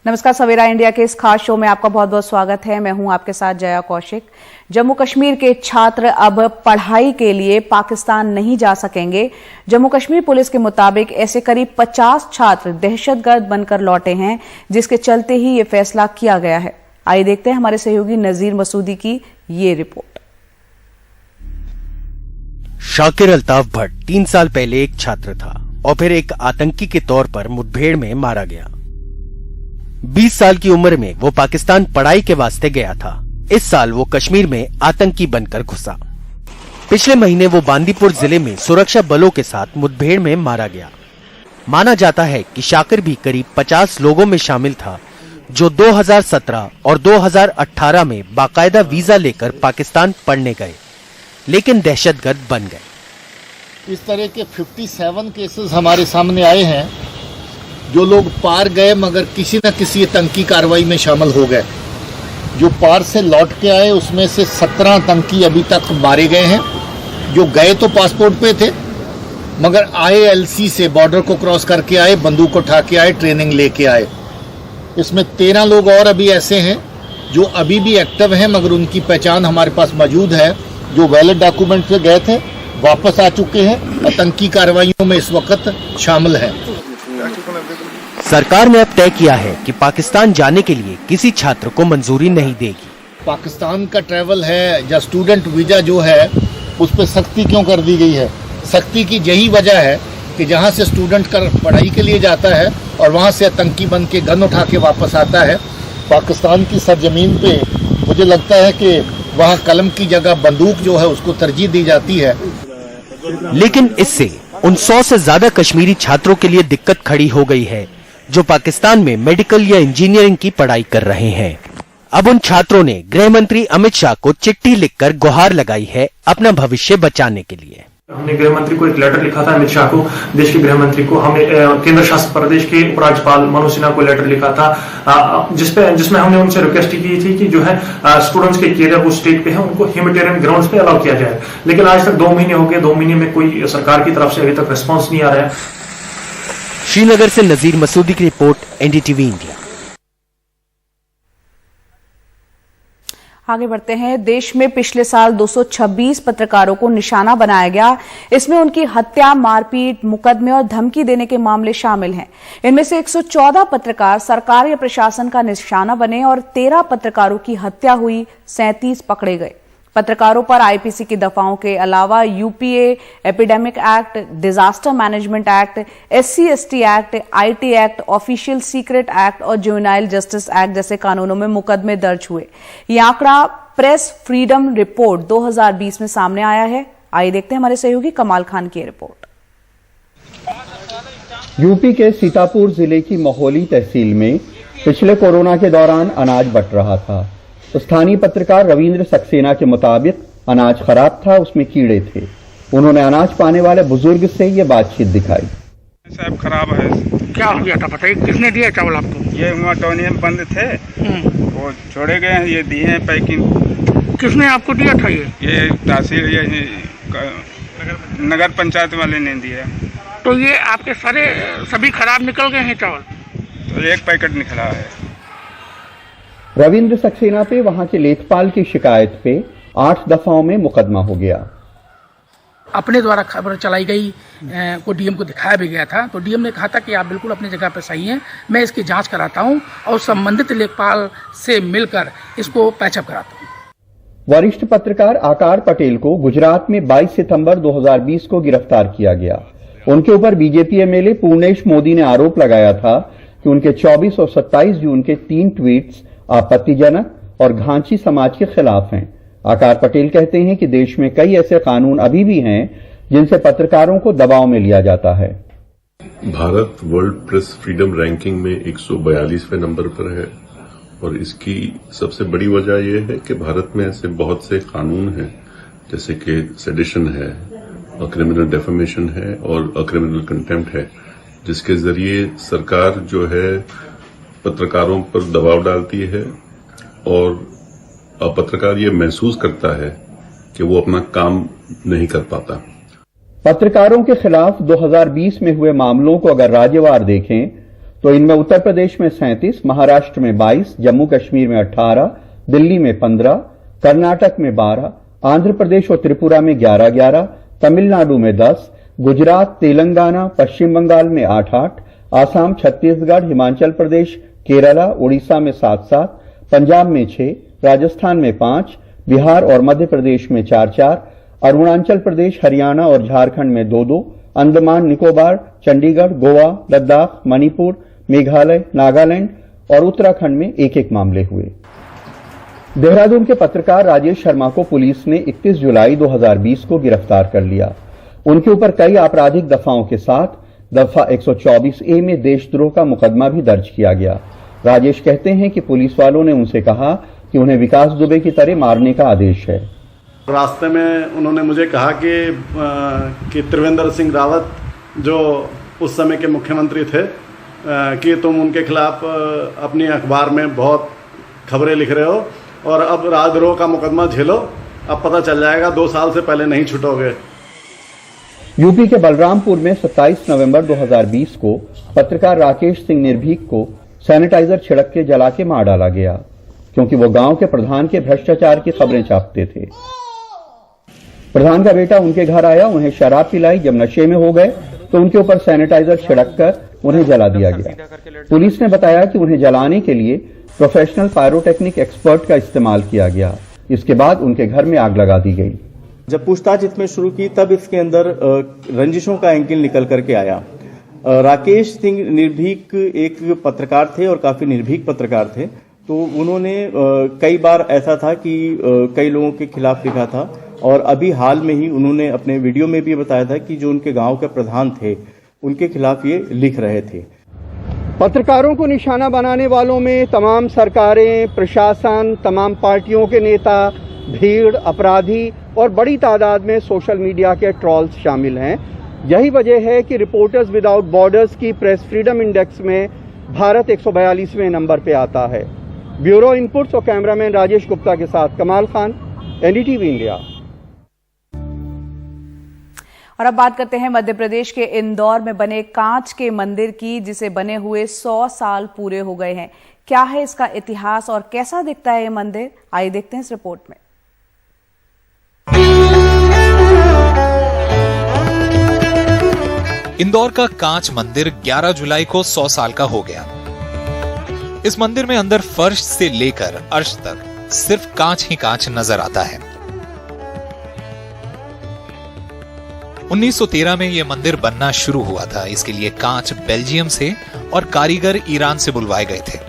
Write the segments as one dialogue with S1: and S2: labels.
S1: नमस्कार, सवेरा इंडिया के इस खास शो में आपका बहुत बहुत स्वागत है। मैं हूं आपके साथ जया कौशिक। जम्मू कश्मीर के छात्र अब पढ़ाई के लिए पाकिस्तान नहीं जा सकेंगे। जम्मू कश्मीर पुलिस के मुताबिक ऐसे करीब 50 छात्र दहशतगर्द बनकर लौटे हैं, जिसके चलते ही ये फैसला किया गया है। आइए देखते हैं हमारे सहयोगी नजीर मसूदी की ये रिपोर्ट।
S2: शाकिर अल्ताफ भट्ट 3 साल पहले एक छात्र था और फिर एक आतंकी के तौर पर मुठभेड़ में मारा गया। 20 साल की उम्र में वो पाकिस्तान पढ़ाई के वास्ते गया था। इस साल वो कश्मीर में आतंकी बनकर घुसा। पिछले महीने वो बांदीपुर जिले में सुरक्षा बलों के साथ मुठभेड़ में मारा गया। माना जाता है कि शाकिर भी करीब 50 लोगों में शामिल था, जो 2017 और 2018 में बाकायदा वीजा लेकर पाकिस्तान पढ़ने गए, लेकिन दहशतगर्द बन गए।
S3: इस तरह के 57 केसेस हमारे सामने आए हैं, जो लोग पार गए मगर किसी न किसी आतंकी कार्रवाई में शामिल हो गए। जो पार से लौट के आए उसमें से 17 आतंकी अभी तक मारे गए हैं। जो गए तो पासपोर्ट पे थे मगर आए एलसी से, बॉर्डर को क्रॉस करके आए, बंदूक उठा के आए, ट्रेनिंग लेके आए। इसमें 13 लोग और अभी ऐसे हैं जो अभी भी एक्टिव हैं मगर उनकी पहचान हमारे पास मौजूद है, जो वैलिड डॉक्यूमेंट से गए थे, वापस आ चुके हैं, आतंकी कार्रवाइयों में इस वक्त शामिल हैं।
S2: सरकार ने अब तय किया है कि पाकिस्तान जाने के लिए किसी छात्र को मंजूरी नहीं देगी।
S3: पाकिस्तान का ट्रैवल है या स्टूडेंट वीजा जो है उस पर सख्ती क्यों कर दी गई है? सख्ती की यही वजह है कि जहां से स्टूडेंट कर पढ़ाई के लिए जाता है और वहां से आतंकी बन के गन उठा के वापस आता है, पाकिस्तान की सरजमीन पे मुझे लगता है कि वहां कलम की जगह बंदूक जो है उसको तरजीह दी जाती है।
S2: लेकिन इससे उन 100 से ज्यादा कश्मीरी छात्रों के लिए दिक्कत खड़ी हो गई है, जो पाकिस्तान में मेडिकल या इंजीनियरिंग की पढ़ाई कर रहे हैं। अब उन छात्रों ने गृह मंत्री अमित शाह को चिट्ठी लिखकर गुहार लगाई है अपना भविष्य बचाने के लिए।
S4: हमने गृह मंत्री को एक लेटर लिखा था, अमित शाह को, देश के गृह मंत्री को। हमने केंद्र शासित प्रदेश के उपराज्यपाल मनोज सिन्हा को लेटर लिखा था, जिसमें हमने उनसे रिक्वेस्ट की थी कि जो है स्टूडेंट्स के कैरियर वो स्टेट पे है, उनको ह्यूमैनिटेरियन ग्राउंड्स पे अलाउ किया जाए। लेकिन आज तक 2 महीने हो गए, 2 महीने में कोई सरकार की तरफ से अभी तक रिस्पॉन्स नहीं आ रहा है।
S2: श्रीनगर से नजीर मसूदी की रिपोर्ट, एनडीटीवी इंडिया।
S1: आगे बढ़ते हैं। देश में पिछले साल 226 पत्रकारों को निशाना बनाया गया। इसमें उनकी हत्या, मारपीट, मुकदमे और धमकी देने के मामले शामिल हैं। इनमें से 114 पत्रकार सरकार या प्रशासन का निशाना बने और 13 पत्रकारों की हत्या हुई, 37 पकड़े गए। पत्रकारों पर आईपीसी की दफाओं के अलावा UPA, epidemic act, disaster management act, SC/ST act, IT act, official secret act और जुवेनाइल जस्टिस एक्ट जैसे कानूनों में मुकदमे दर्ज हुए। ये आंकड़ा प्रेस फ्रीडम रिपोर्ट 2020 में सामने आया है। आइए देखते हैं हमारे सहयोगी कमाल खान की रिपोर्ट।
S5: यूपी के सीतापुर जिले की मोहली तहसील में पिछले कोरोना के दौरान अनाज बंट रहा था। स्थानीय पत्रकार रविंद्र सक्सेना के मुताबिक अनाज खराब था, उसमें कीड़े थे। उन्होंने अनाज पाने वाले बुजुर्ग से ये बातचीत दिखाई।
S6: साहब खराब है।
S7: क्या हो गया था बताइए, किसने दिया चावल आपको?
S6: ये टोनियम बंद थे, वो छोड़े गए हैं, ये दिए हैं पैकिंग।
S7: किसने आपको दिया था?
S6: ये तहसील, ये नगर पंचायत वाले ने दिया।
S7: तो ये आपके सारे सभी खराब निकल गए हैं चावल?
S6: तो 1 पैकेट निकला है।
S5: रविंद्र सक्सेना पे वहां के लेखपाल की शिकायत पे 8 दफाओं में मुकदमा हो गया।
S7: अपने द्वारा खबर चलाई गई को डीएम को दिखाया भी गया था, तो डीएम ने कहा था कि आप बिल्कुल अपनी जगह पर सही हैं, मैं इसकी जांच कराता हूं और संबंधित लेखपाल से मिलकर इसको पैचअप कराता हूं।
S5: वरिष्ठ पत्रकार आकार पटेल को गुजरात में 22 सितंबर 2020 को गिरफ्तार किया गया। उनके ऊपर बीजेपी एमएलए पूर्णेश मोदी ने आरोप लगाया था कि उनके 24 और 27 जून के 3 ट्वीट्स आपत्तिजनक और घांची समाज के खिलाफ हैं। आकार पटेल कहते हैं कि देश में कई ऐसे कानून अभी भी हैं जिनसे पत्रकारों को दबाव में लिया जाता है।
S8: Bharat world press freedom ranking में 142वें नंबर पर है और इसकी सबसे बड़ी वजह यह है कि भारत में ऐसे बहुत से कानून हैं, जैसे कि सेडिशन है, क्रिमिनल डेफेमेशन है और क्रिमिनल कंटेम्प्ट है, जिसके जरिए सरकार जो है पत्रकारों पर दबाव डालती है और पत्रकार ये महसूस करता है कि वो अपना काम नहीं कर पाता।
S5: पत्रकारों के खिलाफ 2020 में हुए मामलों को अगर राज्यवार देखें तो इनमें उत्तर प्रदेश में 37, महाराष्ट्र में 22, जम्मू कश्मीर में 18, दिल्ली में 15, कर्नाटक में 12, आंध्र प्रदेश और त्रिपुरा में 11-11, तमिलनाडु में 10, गुजरात, तेलंगाना, पश्चिम बंगाल में 8-8, आसाम, छत्तीसगढ़, हिमाचल प्रदेश, केरला, उड़ीसा में 7-7, पंजाब में 6, राजस्थान में 5, बिहार और मध्य प्रदेश में 4-4, अरुणाचल प्रदेश, हरियाणा और झारखंड में 2-2, अंडमान निकोबार, चंडीगढ़, गोवा, लद्दाख, मणिपुर, मेघालय, नागालैंड और उत्तराखंड में 1-1 मामले हुए। देहरादून के पत्रकार राजेश शर्मा को पुलिस ने 31 जुलाई 2020 को गिरफ्तार कर लिया। उनके ऊपर कई आपराधिक दफाओं के साथ दफा 124A में देशद्रोह का मुकदमा भी दर्ज किया गया। राजेश कहते हैं कि पुलिस वालों ने उनसे कहा कि उन्हें विकास दुबे की तरह मारने का आदेश है।
S9: रास्ते में उन्होंने मुझे कहा कि त्रिवेंद्र सिंह रावत जो उस समय के मुख्यमंत्री थे कि तुम उनके खिलाफ अपनी अखबार में बहुत खबरें लिख रहे हो और अब राजद्रोह का मुकदमा झेलो, अब पता चल जाएगा, 2 साल से पहले नहीं छूटोगे।
S5: यूपी के बलरामपुर में 27 नवंबर 2020 को पत्रकार राकेश सिंह निर्भीक को सैनिटाइजर छिड़क के जला के मार डाला गया, क्योंकि वो गांव के प्रधान के भ्रष्टाचार की खबरें छापते थे। प्रधान का बेटा उनके घर आया, उन्हें शराब पिलाई, जब नशे में हो गए तो उनके ऊपर सैनिटाइजर छिड़क कर उन्हें जला दिया गया। पुलिस ने बताया कि उन्हें जलाने के लिए प्रोफेशनल पायरोटेक्निक एक्सपर्ट का इस्तेमाल किया गया। इसके बाद उनके घर में आग लगा दी गई।
S10: जब पूछताछ इसमें शुरू की तब इसके अंदर रंजिशों का एंगल निकल करके आया। राकेश सिंह निर्भीक एक पत्रकार थे और काफी निर्भीक पत्रकार थे, तो उन्होंने कई बार ऐसा था कि कई लोगों के खिलाफ लिखा था और अभी हाल में ही उन्होंने अपने वीडियो में भी बताया था कि जो उनके गांव के प्रधान थे उनके खिलाफ ये लिख रहे थे।
S5: पत्रकारों को निशाना बनाने वालों में तमाम सरकारें, प्रशासन, तमाम पार्टियों के नेता, भीड़, अपराधी और बड़ी तादाद में सोशल मीडिया के ट्रॉल्स शामिल हैं। यही वजह है कि रिपोर्टर्स विदाउट बॉर्डर्स की प्रेस फ्रीडम इंडेक्स में भारत 142वें नंबर पे आता है। ब्यूरो इनपुट्स और कैमरामैन राजेश गुप्ता के साथ कमाल खान, एनडीटीवी इंडिया।
S1: और अब बात करते हैं मध्य प्रदेश के इंदौर में बने कांच के मंदिर की, जिसे बने हुए 100 साल पूरे हो गए हैं। क्या है इसका इतिहास और कैसा दिखता है ये मंदिर, आइए देखते हैं इस रिपोर्ट में।
S11: इंदौर का कांच मंदिर 11 जुलाई को 100 साल का हो गया। इस मंदिर में अंदर फर्श से लेकर अर्श तक सिर्फ कांच ही कांच नजर आता है। 1913 में यह मंदिर बनना शुरू हुआ था। इसके लिए कांच बेल्जियम से और कारीगर ईरान से बुलवाए गए थे।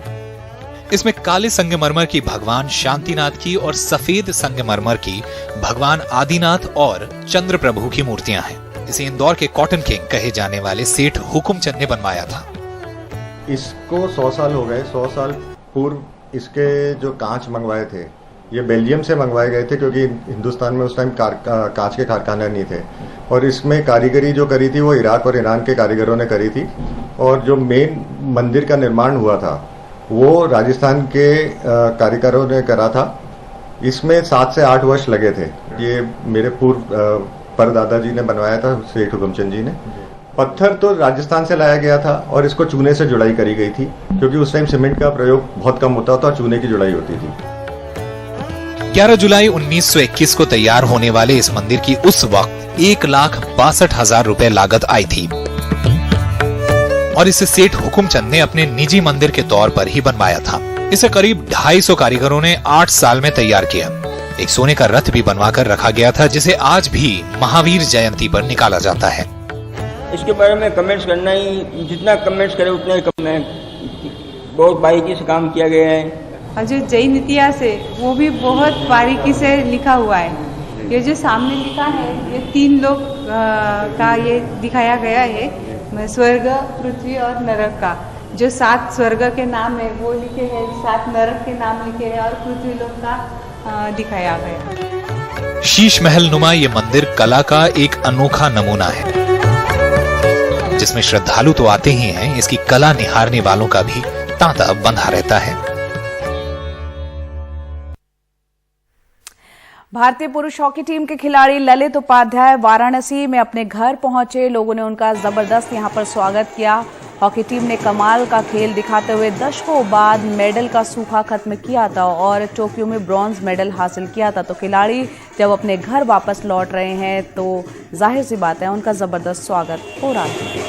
S11: इसमें काले संगमरमर की भगवान शांतिनाथ की और सफेद संगमरमर की भगवान आदिनाथ और चंद्र प्रभु की मूर्तियां हैं। इसे इंदौर के कॉटन किंग कहे जाने वाले सेठ हुकुमचंद ने बनवाया था।
S12: इसको 100 साल हो गए। 100 साल पूर्व इसके जो कांच मंगवाए थे ये बेल्जियम से मंगवाए गए थे, क्योंकि हिंदुस्तान में उस टाइम कांच के कारखाने नहीं थे और इसमें कारीगरी जो करी थी वो इराक और ईरान के कारीगरों ने करी थी। और जो मेन मंदिर का निर्माण हुआ था वो राजस्थान के कारीगरों ने करा था। इसमें 7 से 8 वर्ष लगे थे। ये मेरे पूर्व परदादा जी ने बनवाया था, सेठ हुकुमचंद जी ने। पत्थर तो राजस्थान से लाया गया था और इसको चूने से जुड़ाई करी गई थी, क्योंकि उस टाइम सीमेंट का प्रयोग बहुत कम होता था और चूने की जुड़ाई होती थी।
S11: 11 जुलाई 1921 को तैयार होने वाले इस मंदिर की उस वक्त 1,62,000 रुपए लागत आई थी और इसे सेठ हुकुमचंद ने अपने निजी मंदिर के तौर पर ही बनवाया था। इसे करीब 250 कारीगरों ने 8 साल में तैयार किया। एक सोने का रथ भी बनवाकर रखा गया था, जिसे आज भी महावीर जयंती पर निकाला जाता है।
S13: इसके बारे में कमेंट्स करना ही, जितना कमेंट्स करे उतना ही कम है। बहुत बारीकी से काम किया गया है
S14: और जो जैन इतिहास है वो भी बहुत बारीकी से लिखा हुआ है। ये जो सामने लिखा है ये 3 लोक का ये दिखाया गया है, स्वर्ग, पृथ्वी और नरक का। जो 7 स्वर्ग के नाम है वो लिखे हैं, 7 नरक के नाम लिखे हैं और पृथ्वी लोक का दिखाया गया।
S11: शीश महल नुमा ये मंदिर कला का एक अनोखा नमूना है, जिसमें श्रद्धालु तो आते ही हैं, इसकी कला निहारने वालों का भी तांता बंधा रहता है।
S1: भारतीय पुरुष हॉकी टीम के खिलाड़ी ललित उपाध्याय वाराणसी में अपने घर पहुंचे। लोगों ने उनका जबरदस्त यहां पर स्वागत किया हॉकी टीम ने कमाल का खेल दिखाते हुए दशकों बाद मेडल का सूखा खत्म किया था और टोक्यो में ब्रॉन्ज मेडल हासिल किया था। तो खिलाड़ी जब अपने घर वापस लौट रहे हैं तो जाहिर सी बात है उनका जबरदस्त स्वागत हो रहा है।